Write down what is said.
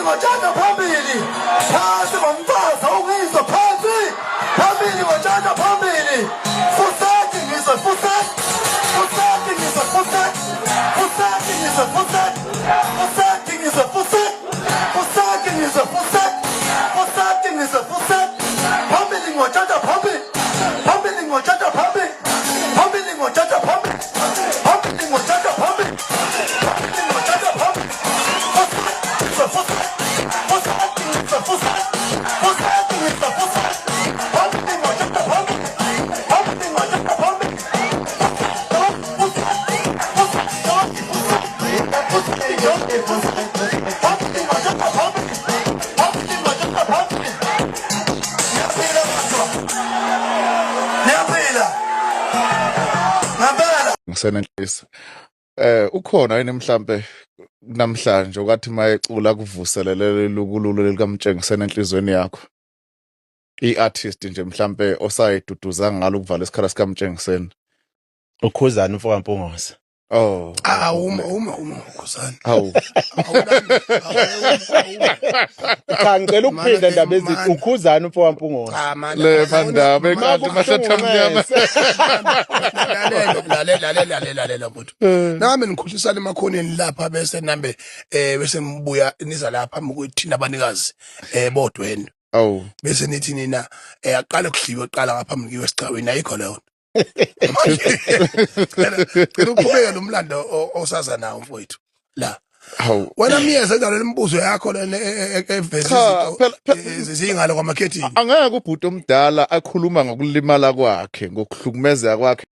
ngotshata phambili phansi ngomfazi awungizwa phansi phambili ngotshata phambili fusathi ngizwe fusathi fusathi ngizwe fusathi fusathi ngizwe fusathi fusathi ngizwe fusathi fusathi ngizwe fusathi fusathi ngizwe fusathi phambili ngotshata phambili phambili ngotshata phambili phambili ngotshata phambili phambili ngotshata phambili phambili ngotshata phambili ngisenenhlisi ukhona yini mhlambe namhlanje okathi mayecula kuvuselelele lokululo likaMtshengiseni enhlizweni yakho i-artist nje mhlambe osayiduduza ngalo ukuvala isikhala sikaMtshengiseni ukhuzana mfoka Mpungose oh uma ukhosana awu cha ngicela ukuphinda ndaba ezithi ukhuzana mfoka Mpungose le bandaba ekade mashatha mnyama lalela mfuthu nami nikhuhlisana emakhoneni lapha bese nambe bese mbuya niza lapha mkuthina abanikazi bodweni awu bese nithi nina aqala kuhliwe qala ngaphambi kiwe sicaweni ayikho leyo Cela uqhubeke nomlando osaza nawo mfowethu la awu wena miyeza njalo imibuzo yakho lena evezi zingalo kwamakhethi angeke ubhuti omdala akhuluma ngokulimala kwakhe ngokuhlukumezeka kwakhe